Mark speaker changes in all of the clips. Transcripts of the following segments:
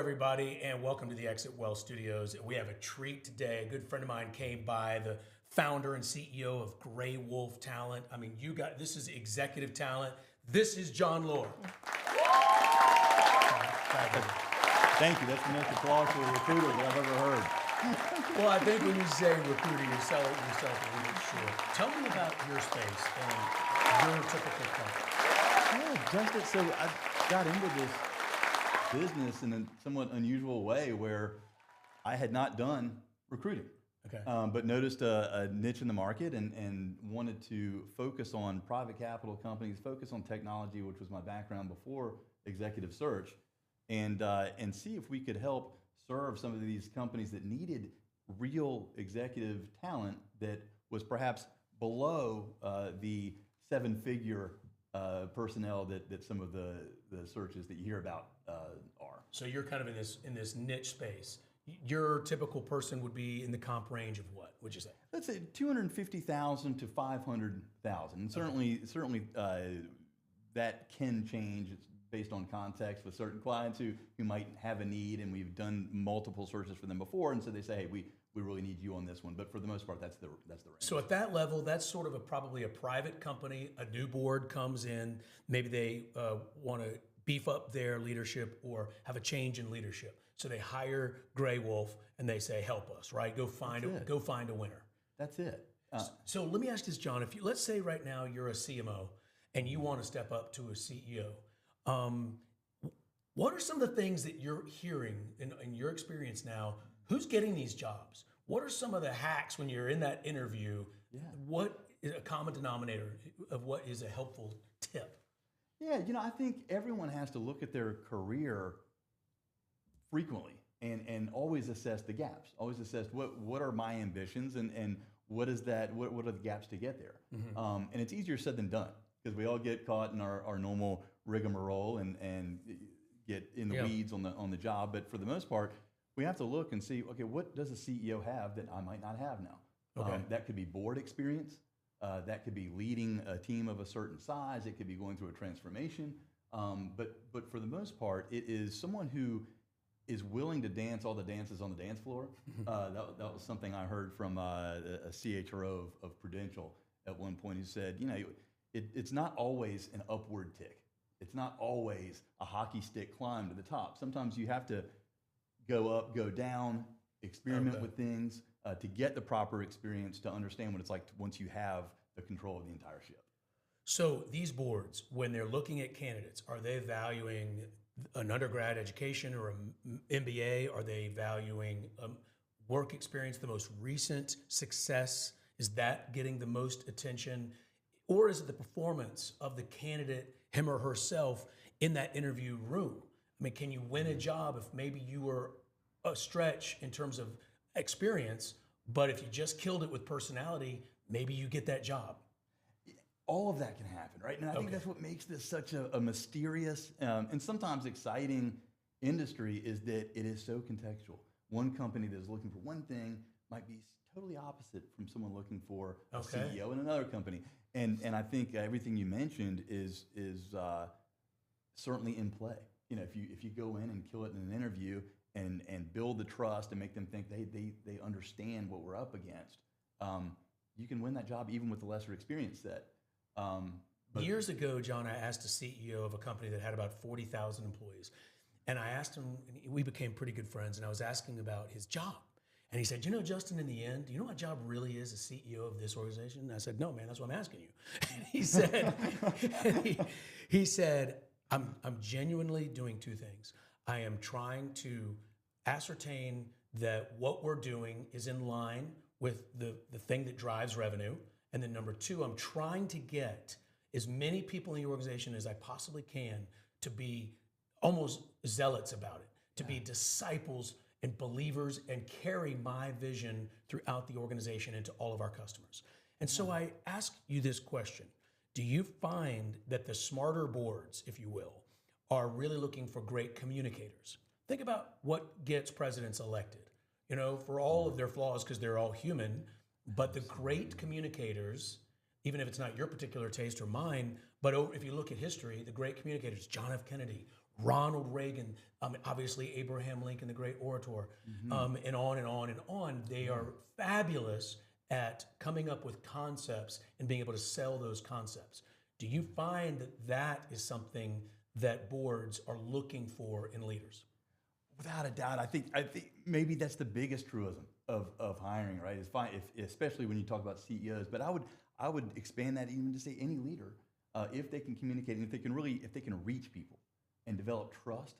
Speaker 1: everybody, and welcome to the Exit Well Studios. We have a treat today. A good friend of mine came by, the founder and CEO of GrayWolf Talent. I mean, this is executive talent. This is John Lohr.
Speaker 2: Thank you. That's the most applause for a recruiter that I've ever heard.
Speaker 1: Well, I think when you say recruiter, you sell it yourself a little bit short. Tell me about your space and your typical company.
Speaker 2: Yeah, Justin, so I got into this business in a somewhat unusual way where I had not done recruiting,
Speaker 1: Okay.
Speaker 2: but noticed a niche in the market and wanted to focus on private capital companies, focus on technology, which was my background before executive search, and see if we could help serve some of these companies that needed real executive talent that was perhaps below the seven-figure personnel that some of the searches that you hear about are.
Speaker 1: So you're kind of in this niche space. Your typical person would be in the comp range of what, would you say?
Speaker 2: Let's say 250,000 to 500,000. And certainly that can change. It's based on context with certain clients who might have a need, and we've done multiple searches for them before, and so they say, hey, we really need you on this one. But for the most part, that's the range.
Speaker 1: So at that level, that's sort of probably a private company. A new board comes in. Maybe they want to beef up their leadership or have a change in leadership. So they hire GrayWolf and they say, help us, right? Go find a winner.
Speaker 2: That's it.
Speaker 1: So let me ask this, John. Let's say right now you're a CMO and you want to step up to a CEO. What are some of the things that you're hearing in your experience now? Who's getting these jobs? What are some of the hacks when you're in that interview?
Speaker 2: Yeah.
Speaker 1: What is a common denominator of what is a helpful tip?
Speaker 2: Yeah, I think everyone has to look at their career frequently and always assess the gaps. Always assess what are my ambitions and what are the gaps to get there.
Speaker 1: Mm-hmm.
Speaker 2: And it's easier said than done because we all get caught in our normal rigmarole and get in the weeds on the job. But for the most part, we have to look and see, okay, what does a CEO have that I might not have now?
Speaker 1: Okay.
Speaker 2: That could be board experience. That could be leading a team of a certain size. It could be going through a transformation. But for the most part, it is someone who is willing to dance all the dances on the dance floor. That was something I heard from a CHRO of Prudential at one point, who said, it's not always an upward tick. It's not always a hockey stick climb to the top. Sometimes you have to go up, go down, experiment with things to get the proper experience to understand what it's like once you have the control of the entire ship.
Speaker 1: So these boards, when they're looking at candidates, are they valuing an undergrad education or an MBA? Are they valuing work experience, the most recent success? Is that getting the most attention? Or is it the performance of the candidate, him or herself, in that interview room? I mean, can you win a job if maybe you were a stretch in terms of experience, but if you just killed it with personality, maybe you get that job?
Speaker 2: All of that can happen, right? And I think that's what makes this such a mysterious and sometimes exciting industry, is that it is so contextual. One company that is looking for one thing might be totally opposite from someone looking for a CEO in another company. And I think everything you mentioned is certainly in play. If you go in and kill it in an interview and build the trust and make them think they understand what we're up against, you can win that job even with the lesser experience set.
Speaker 1: Years ago, John, I asked a CEO of a company that had about 40,000 employees. And I asked him, and we became pretty good friends, and I was asking about his job. And he said, Justin, in the end, do you know what my job really is as CEO of this organization? And I said, no, man, that's what I'm asking you. And he said, I'm genuinely doing two things. I am trying to ascertain that what we're doing is in line with the thing that drives revenue. And then number two, I'm trying to get as many people in the organization as I possibly can to be almost zealots about it, to be disciples and believers and carry my vision throughout the organization and to all of our customers. And so I ask you this question. Do you find that the smarter boards, if you will, are really looking for great communicators? Think about what gets presidents elected, for all of their flaws, because they're all human, but the great communicators, even if it's not your particular taste or mine, but if you look at history, the great communicators, John F. Kennedy, Ronald Reagan, obviously Abraham Lincoln, the great orator, and on and on and on. They are fabulous at coming up with concepts and being able to sell those concepts. Do you find that that is something that boards are looking for in leaders?
Speaker 2: Without a doubt, I think maybe that's the biggest truism of hiring, right? Is fine, especially when you talk about CEOs. But I would expand that even to say any leader, if they can communicate and if they can reach people and develop trust.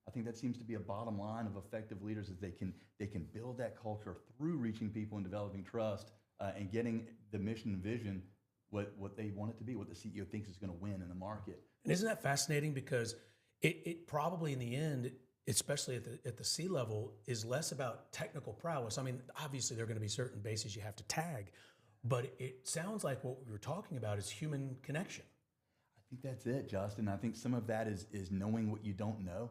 Speaker 2: I think that seems to be a bottom line of effective leaders, is they can build that culture through reaching people and developing trust and getting the mission and vision what they want it to be, what the CEO thinks is going to win in the market.
Speaker 1: And isn't that fascinating? Because it probably in the end, especially at the C level, is less about technical prowess. I mean, obviously there are going to be certain bases you have to tag, but it sounds like what we were talking about is human connection.
Speaker 2: I think that's it, Justin. I think some of that is knowing what you don't know.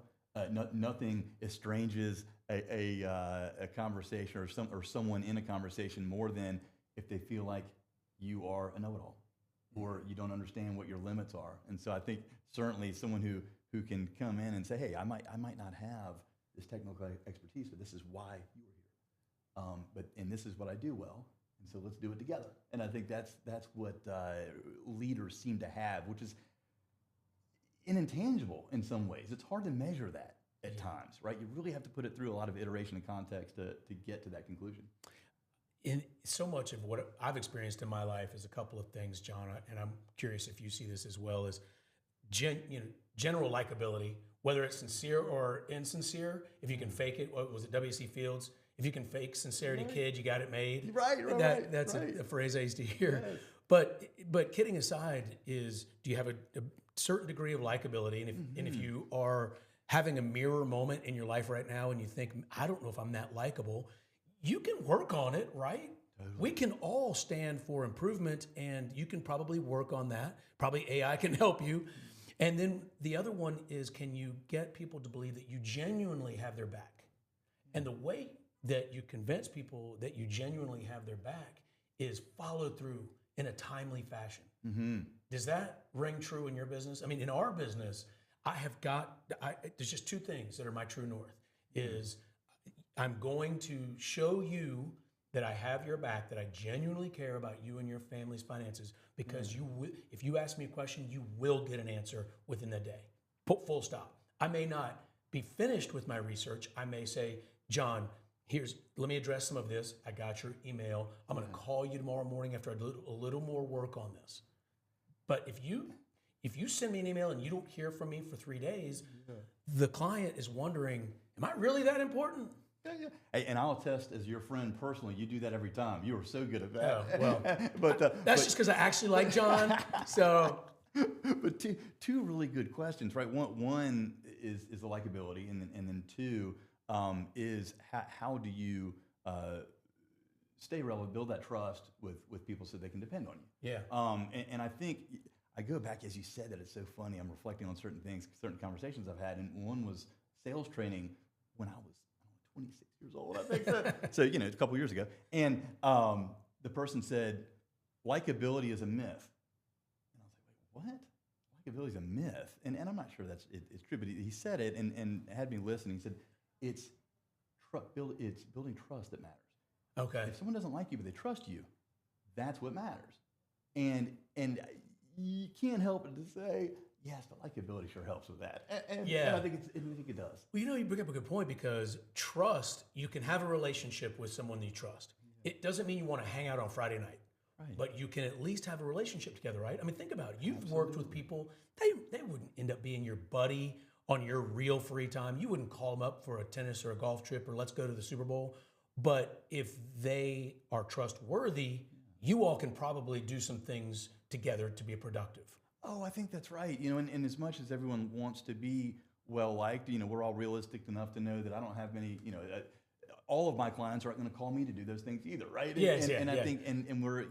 Speaker 2: Nothing as strange as a conversation or someone in a conversation more than if they feel like you are a know-it-all or you don't understand what your limits are. And so I think certainly someone who can come in and say, hey, I might not have this technical expertise, but this is why you are here. And this is what I do well, and so let's do it together. And I think that's what leaders seem to have, which is an intangible in some ways. It's hard to measure that at times, right? You really have to put it through a lot of iteration and context to get to that conclusion.
Speaker 1: In so much of what I've experienced in my life is a couple of things, John, and I'm curious if you see this as well, as general likability, whether it's sincere or insincere. If you can fake it, what was it, W.C. Fields? If you can fake sincerity, kid, you got it made.
Speaker 2: Right.
Speaker 1: That's
Speaker 2: right.
Speaker 1: A phrase I used to hear.
Speaker 2: Yes.
Speaker 1: But kidding aside, do you have a certain degree of likability? And if you are having a mirror moment in your life right now and you think, I don't know if I'm that likable, you can work on it, right? Totally. We can all stand for improvement, and you can probably work on that. Probably AI can help you. And then the other one is, can you get people to believe that you genuinely have their back? And the way that you convince people that you genuinely have their back is follow through in a timely fashion. Mm-hmm. Does that ring true in your business? I mean, in our business, there's just two things that are my true north. Is I'm going to show you that I have your back, that I genuinely care about you and your family's finances, because if you ask me a question, you will get an answer within the day. Full stop. I may not be finished with my research. I may say, John, let me address some of this. I got your email. I'm going to call you tomorrow morning after I do a little more work on this. But if you send me an email and you don't hear from me for 3 days, the client is wondering, am I really that important?
Speaker 2: Yeah. Hey, and I'll attest as your friend personally, you do that every time. You are so good at that.
Speaker 1: Oh, well,
Speaker 2: that's
Speaker 1: just because I actually like John. So,
Speaker 2: but two really good questions, right? One is the likability, and then two is how do you stay relevant, build that trust with people so they can depend on you.
Speaker 1: Yeah.
Speaker 2: And I think I go back, as you said, that it's so funny. I'm reflecting on certain things, certain conversations I've had, and one was sales training when I was 26 years old, I think. So a couple years ago. And the person said, likability is a myth. And I was like, wait, what? Likability is a myth. And I'm not sure it's true, but he said it and had me listening. He said, it's building trust that matters.
Speaker 1: Okay.
Speaker 2: If someone doesn't like you, but they trust you, that's what matters. And you can't help but to say, yes, but likability sure helps with that. And I think it does.
Speaker 1: Well, you bring up a good point, because trust, you can have a relationship with someone that you trust. It doesn't mean you want to hang out on Friday night, right, but you can at least have a relationship together, right? I mean, think about it. You've worked with people, they wouldn't end up being your buddy on your real free time. You wouldn't call them up for a tennis or a golf trip or let's go to the Super Bowl. But if they are trustworthy, you all can probably do some things together to be productive.
Speaker 2: Oh, I think that's right. And as much as everyone wants to be well-liked, we're all realistic enough to know that I don't have many, all of my clients aren't going to call me to do those things either, right?
Speaker 1: Yes,
Speaker 2: and I think, and we're,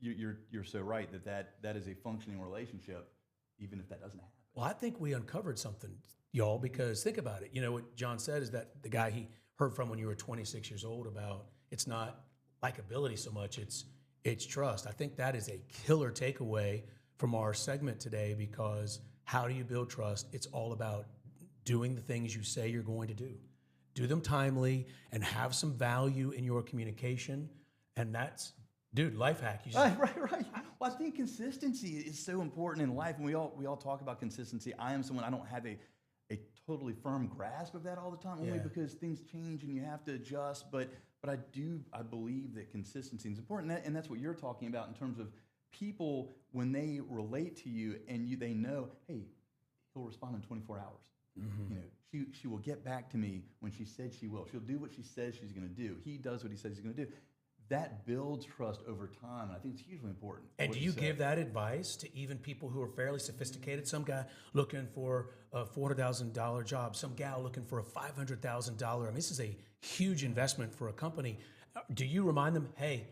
Speaker 2: you're so right that is a functioning relationship, even if that doesn't happen.
Speaker 1: Well, I think we uncovered something, y'all, because think about it. What John said is that the guy he heard from when you were 26 years old about, it's not likability so much, it's trust. I think that is a killer takeaway from our segment today, because how do you build trust? It's all about doing the things you say you're going to do. Do them timely and have some value in your communication. And that's, dude, life hack. You just,
Speaker 2: Right. Well, I think consistency is so important in life, and we all talk about consistency. I don't have a totally firm grasp of that all the time, only because things change and you have to adjust. But I believe that consistency is important, and that's what you're talking about in terms of people when they relate to you and they know, hey, he'll respond in 24 hours. You know, she will get back to me when she said she will. She'll do what she says she's going to do. He does what he says he's going to do. That builds trust over time, and I think it's hugely important.
Speaker 1: And do you give that advice to even people who are fairly sophisticated? Some guy looking for a $400,000 job, some gal looking for a $500,000. I mean, this is a huge investment for a company. Do you remind them, hey,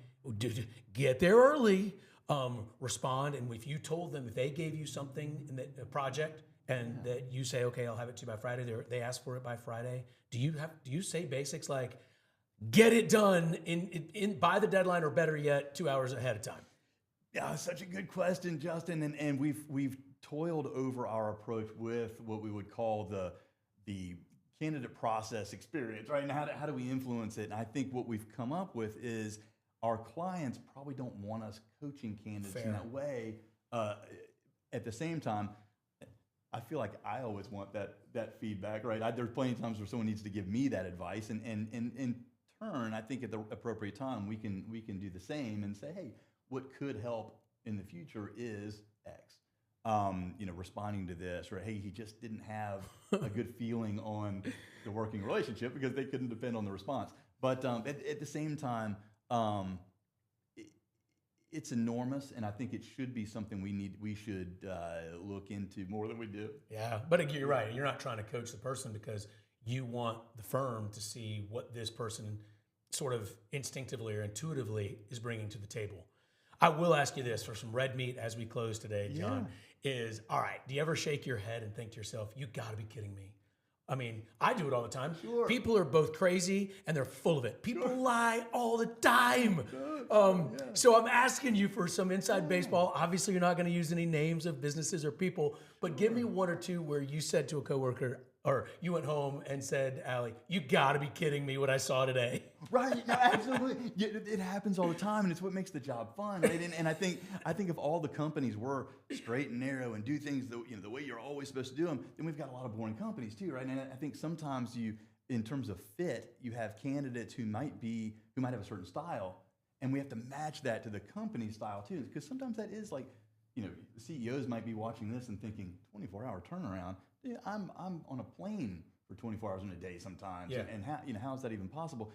Speaker 1: get there early, respond, and if you told them, if they gave you something in a project, and that you say, okay, I'll have it to you by Friday, they ask for it by Friday, do you say basics like, get it done in by the deadline, or better yet, 2 hours ahead of time?
Speaker 2: Yeah, such a good question, Justin. And we've toiled over our approach with what we would call the candidate process experience, right? And how do we influence it? And I think what we've come up with is our clients probably don't want us coaching candidates in that way. At the same time, I feel like I always want that feedback, right? There's plenty of times where someone needs to give me that advice, and in turn, I think at the appropriate time we can do the same and say, hey, what could help in the future is X. Responding to this, or hey, he just didn't have a good feeling on the working relationship because they couldn't depend on the response. But at the same time, it's enormous, and I think it should be something we should look into more than we do.
Speaker 1: Yeah, but you're right. You're not trying to coach the person because you want the firm to see what this person sort of instinctively or intuitively is bringing to the table. I will ask you this for some red meat as we close today, John, is, all right, do you ever shake your head and think to yourself, you got to be kidding me? I mean, I do it all the time.
Speaker 2: Sure.
Speaker 1: People are both crazy and they're full of it. People lie all the time. So I'm asking you for some inside baseball. Obviously, you're not going to use any names of businesses or people, but give me one or two where you said to a coworker, or you went home and said, Allie, you got to be kidding me what I saw today.
Speaker 2: Right, no, absolutely. It happens all the time, and it's what makes the job fun, right? And I think if all the companies were straight and narrow and do things the way you're always supposed to do them, then we've got a lot of boring companies too, right? And I think sometimes in terms of fit, you have candidates who might have a certain style, and we have to match that to the company style too, because sometimes that is like, the CEOs might be watching this and thinking, 24-hour turnaround. Yeah, I'm on a plane for 24 hours in a day sometimes, and how is that even possible?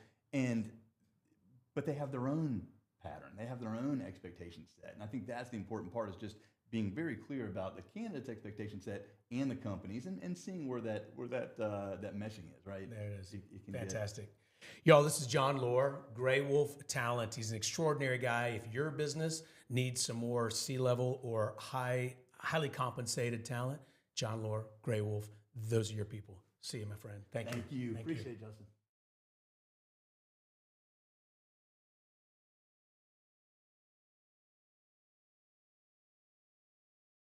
Speaker 2: But they have their own pattern, they have their own expectation set, and I think that's the important part, is just being very clear about the candidate's expectation set and the companies, and seeing where that meshing is, right?
Speaker 1: There it is. It can fantastic. Y'all, this is John Lohr, GrayWolf Talent. He's an extraordinary guy. If your business needs some more C-level or highly compensated talent, John Lohr, GrayWolf, those are your people. See you, my friend. Thank you.
Speaker 2: Thank you. Appreciate it, Justin.